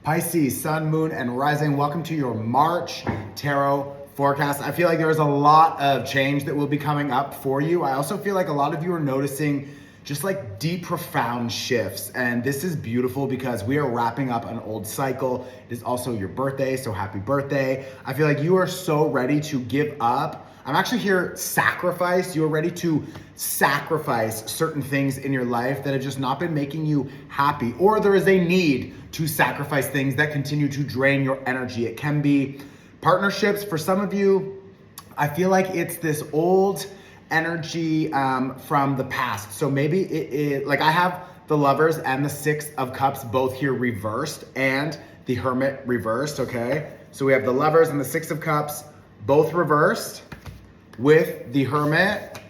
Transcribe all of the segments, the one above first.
Pisces, Sun, Moon, and Rising. Welcome to your March Tarot forecast. I feel like there's a lot of change that will be coming up for you. I also feel like a lot of you are noticing just like deep, profound shifts. And this is beautiful because we are wrapping up an old cycle. It is also your birthday, so happy birthday. I feel like you are so ready to give up. I'm actually here sacrifice. You're ready to sacrifice certain things in your life that have just not been making you happy, or there is a need to sacrifice things that continue to drain your energy. It can be partnerships. For some of you, I feel like it's this old energy from the past. So maybe it like I have the Lovers and the Six of Cups both here reversed and the Hermit reversed, okay? So we have the Lovers and the Six of Cups both reversed with the Hermit.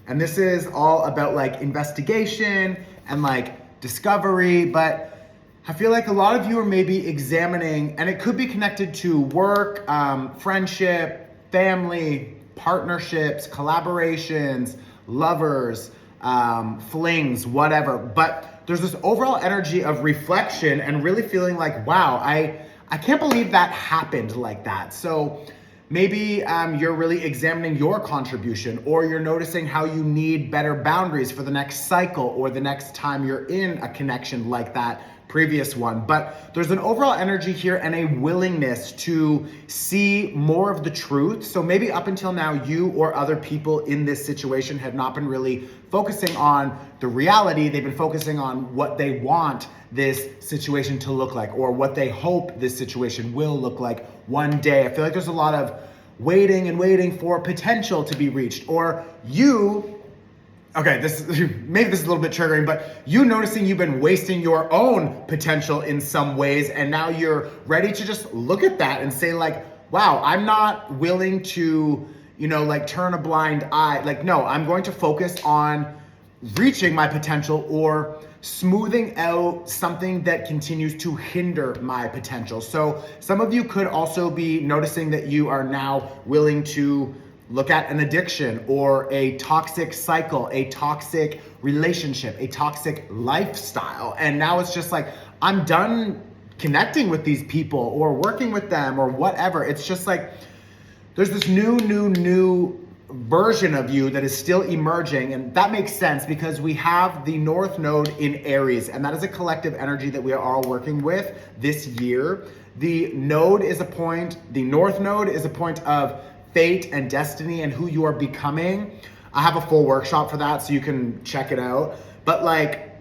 And this is all about like investigation and like discovery, but I feel like a lot of you are maybe examining, and it could be connected to work, friendship, family, partnerships, collaborations, lovers, flings, whatever. But there's this overall energy of reflection and really feeling like, wow, I can't believe that happened like that. So maybe you're really examining your contribution, or you're noticing how you need better boundaries for the next cycle or the next time you're in a connection like that previous one. But there's an overall energy here and a willingness to see more of the truth. So maybe up until now, you or other people in this situation have not been really focusing on the reality. They've been focusing on what they want this situation to look like, or what they hope this situation will look like one day. I feel like there's a lot of waiting for potential to be reached, or you, okay, maybe this is a little bit triggering, but you noticing you've been wasting your own potential in some ways, and now you're ready to just look at that and say like, wow, I'm not willing to, like turn a blind eye. Like, no, I'm going to focus on reaching my potential or smoothing out something that continues to hinder my potential. So some of you could also be noticing that you are now willing to look at an addiction or a toxic cycle, a toxic relationship, a toxic lifestyle. And now it's just like, I'm done connecting with these people or working with them or whatever. It's just like, there's this new version of you that is still emerging. And that makes sense because we have the North Node in Aries, and that is a collective energy that we are all working with this year. The North Node is a point of fate and destiny and who you are becoming. I have a full workshop for that, so you can check it out. But like,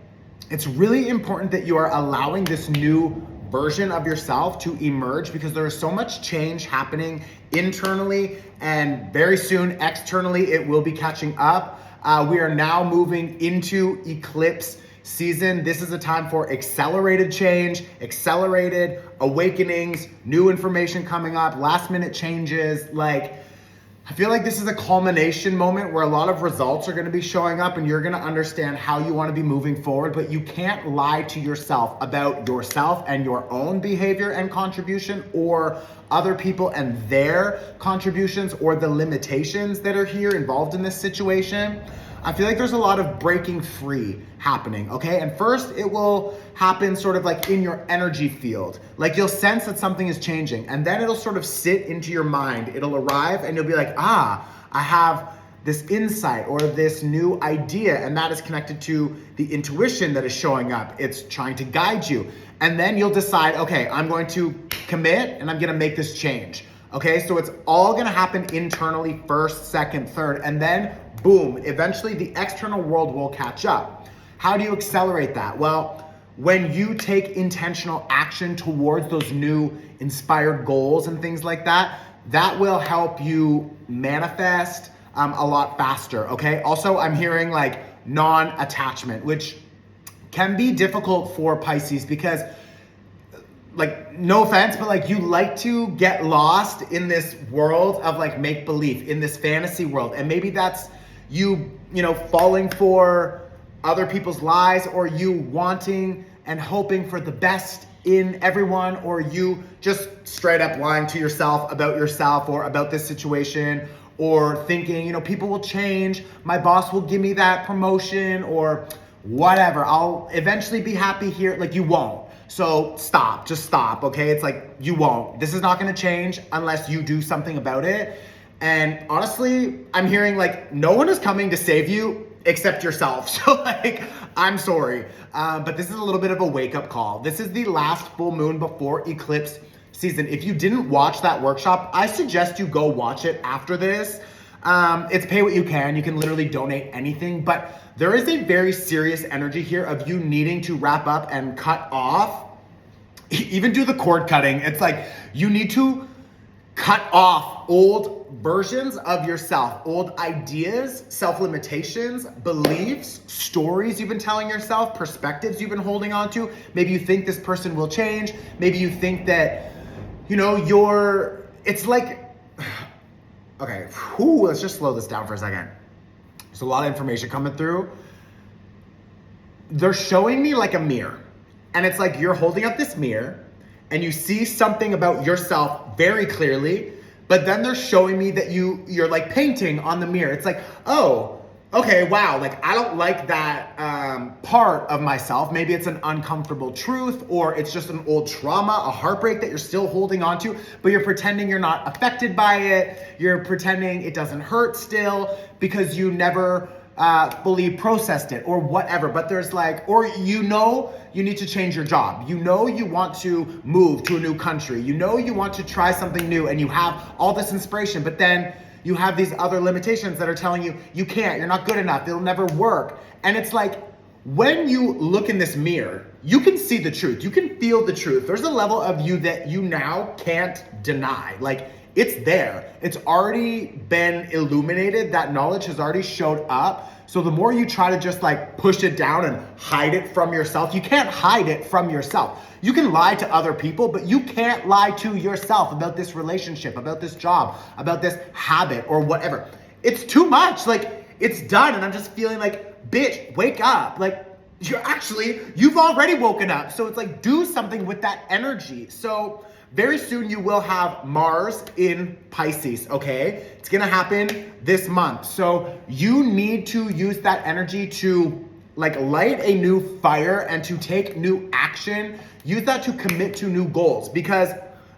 it's really important that you are allowing this new version of yourself to emerge, because there is so much change happening internally, and very soon externally it will be catching up. We are now moving into eclipse season. This is a time for accelerated change, accelerated awakenings, new information coming up, last minute changes. Like, I feel like this is a culmination moment where a lot of results are going to be showing up, and you're going to understand how you want to be moving forward. But you can't lie to yourself about yourself and your own behavior and contribution, or other people and their contributions, or the limitations that are here involved in this situation. I feel like there's a lot of breaking free happening, okay? And first it will happen sort of like in your energy field. Like, you'll sense that something is changing, and then it'll sort of sit into your mind. It'll arrive and you'll be like, I have this insight or this new idea, and that is connected to the intuition that is showing up. It's trying to guide you. And then you'll decide, okay, I'm going to commit and I'm gonna make this change. Okay, so it's all gonna happen internally first, second, third, and then boom, eventually the external world will catch up. How do you accelerate that? Well, when you take intentional action towards those new inspired goals and things like that, that will help you manifest a lot faster, okay? Also, I'm hearing like non-attachment, which can be difficult for Pisces because, like, no offense, but like, you like to get lost in this world of like make-believe, in this fantasy world. And maybe that's you falling for other people's lies, or you wanting and hoping for the best in everyone, or you just straight up lying to yourself or about this situation, or thinking, people will change, my boss will give me that promotion, or whatever, I'll eventually be happy here. Like, you won't. So stop, just stop, okay? It's like, you won't. This is not gonna change unless you do something about it. And honestly, I'm hearing like, no one is coming to save you except yourself. So like, I'm sorry. But this is a little bit of a wake up call. This is the last full moon before eclipse season. If you didn't watch that workshop, I suggest you go watch it after this. It's pay what you can. You can literally donate anything, but there is a very serious energy here of you needing to wrap up and cut off, even do the cord cutting. It's like you need to cut off old versions of yourself, old ideas, self-limitations, beliefs, stories you've been telling yourself, perspectives you've been holding on to. Maybe you think this person will change. Maybe you think that, you know, it's like, okay, let's just slow this down for a second. There's a lot of information coming through. They're showing me like a mirror. And it's like you're holding up this mirror and you see something about yourself very clearly, but then they're showing me that you're like painting on the mirror. It's like, oh, okay, wow, like I don't like that part of myself. Maybe it's an uncomfortable truth, or it's just an old trauma, a heartbreak that you're still holding on to, but you're pretending you're not affected by it. You're pretending it doesn't hurt still because you never fully processed it or whatever. But there's like, or you know you need to change your job. You know you want to move to a new country. You know you want to try something new, and you have all this inspiration, but then you have these other limitations that are telling you, you can't, you're not good enough, it'll never work. And it's like, when you look in this mirror, you can see the truth. You can feel the truth. There's a level of you that you now can't deny. Like, it's there. It's already been illuminated. That knowledge has already showed up. So the more you try to just like push it down and hide it from yourself, you can't hide it from yourself. You can lie to other people, but you can't lie to yourself about this relationship, about this job, about this habit or whatever. It's too much. Like, it's done. And I'm just feeling like, bitch, wake up. Like, you've already woken up. So it's like, do something with that energy. So very soon you will have Mars in Pisces, okay? It's gonna happen this month. So you need to use that energy to like light a new fire and to take new action. Use that to commit to new goals, because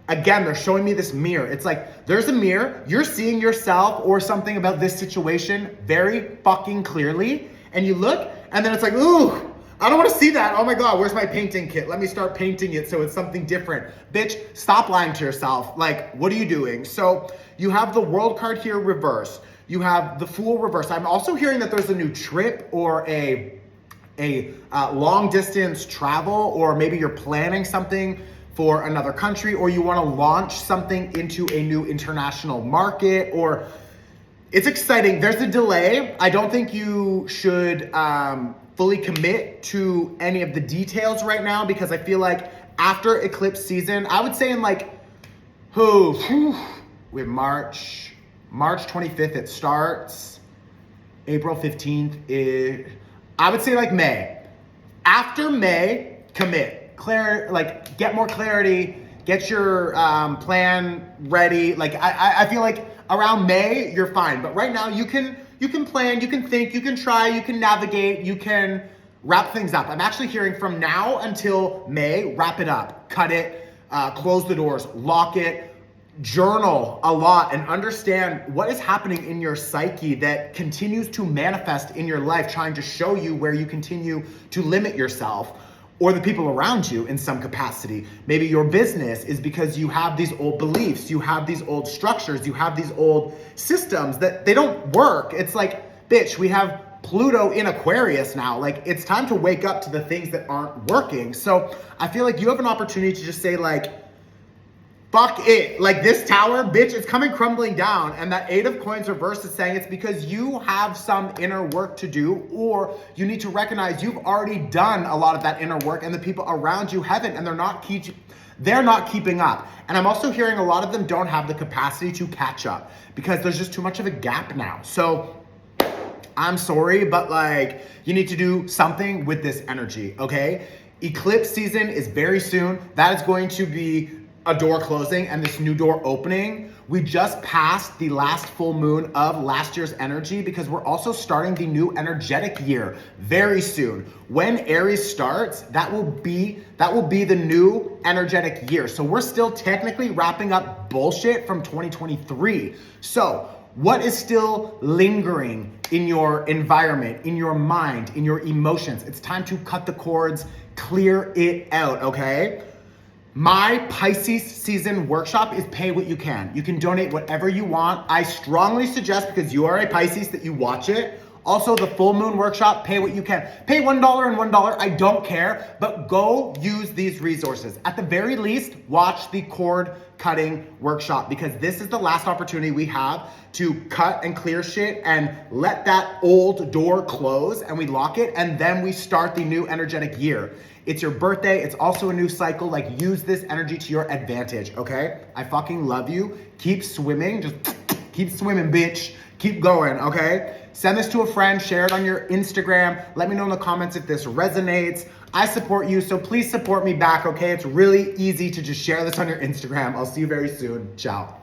again, they're showing me this mirror. It's like, there's a mirror, you're seeing yourself or something about this situation very fucking clearly, and you look, and then it's like, ooh, I don't want to see that. Oh my God, where's my painting kit? Let me start painting it so it's something different. Bitch, stop lying to yourself. Like, what are you doing? So you have the World card here reversed. You have the Fool reversed. I'm also hearing that there's a new trip or a long distance travel, or maybe you're planning something for another country, or you want to launch something into a new international market, or it's exciting. There's a delay. I don't think you should fully commit to any of the details right now, because I feel like after eclipse season, I would say in like, we have March 25th it starts, April 15th, I would say like May. After May, commit. Like get more clarity, get your plan ready. Like I feel like around May, you're fine. But right now you can plan, you can think, you can try, you can navigate, you can wrap things up. I'm actually hearing from now until May, wrap it up, cut it, close the doors, lock it, journal a lot, and understand what is happening in your psyche that continues to manifest in your life, trying to show you where you continue to limit yourself or the people around you in some capacity. Maybe your business is because you have these old beliefs, you have these old structures, you have these old systems that they don't work. It's like, bitch, we have Pluto in Aquarius now. Like, it's time to wake up to the things that aren't working. So I feel like you have an opportunity to just say like, fuck it. Like, this tower, bitch, it's coming crumbling down. And that 8 of coins reverse is saying it's because you have some inner work to do, or you need to recognize you've already done a lot of that inner work and the people around you haven't, and they're not keeping up. And I'm also hearing a lot of them don't have the capacity to catch up because there's just too much of a gap now. So I'm sorry, but like, you need to do something with this energy, okay? Eclipse season is very soon. That is going to be a door closing and this new door opening. We just passed the last full moon of last year's energy because we're also starting the new energetic year very soon. When Aries starts, that will be the new energetic year. So we're still technically wrapping up bullshit from 2023. So what is still lingering in your environment, in your mind, in your emotions? It's time to cut the cords, clear it out, okay? My Pisces season workshop is pay what you can. You can donate whatever you want. I strongly suggest, because you are a Pisces, that you watch it. Also, the full moon workshop, pay what you can. Pay $1 and $1, I don't care, but go use these resources. At the very least, watch the cord cutting workshop, because this is the last opportunity we have to cut and clear shit and let that old door close and we lock it, and then we start the new energetic year. It's your birthday. It's also a new cycle. Like, use this energy to your advantage, okay? I fucking love you. Keep swimming. Just keep swimming, bitch. Keep going, okay? Send this to a friend. Share it on your Instagram. Let me know in the comments if this resonates. I support you, so please support me back, okay? It's really easy to just share this on your Instagram. I'll see you very soon. Ciao.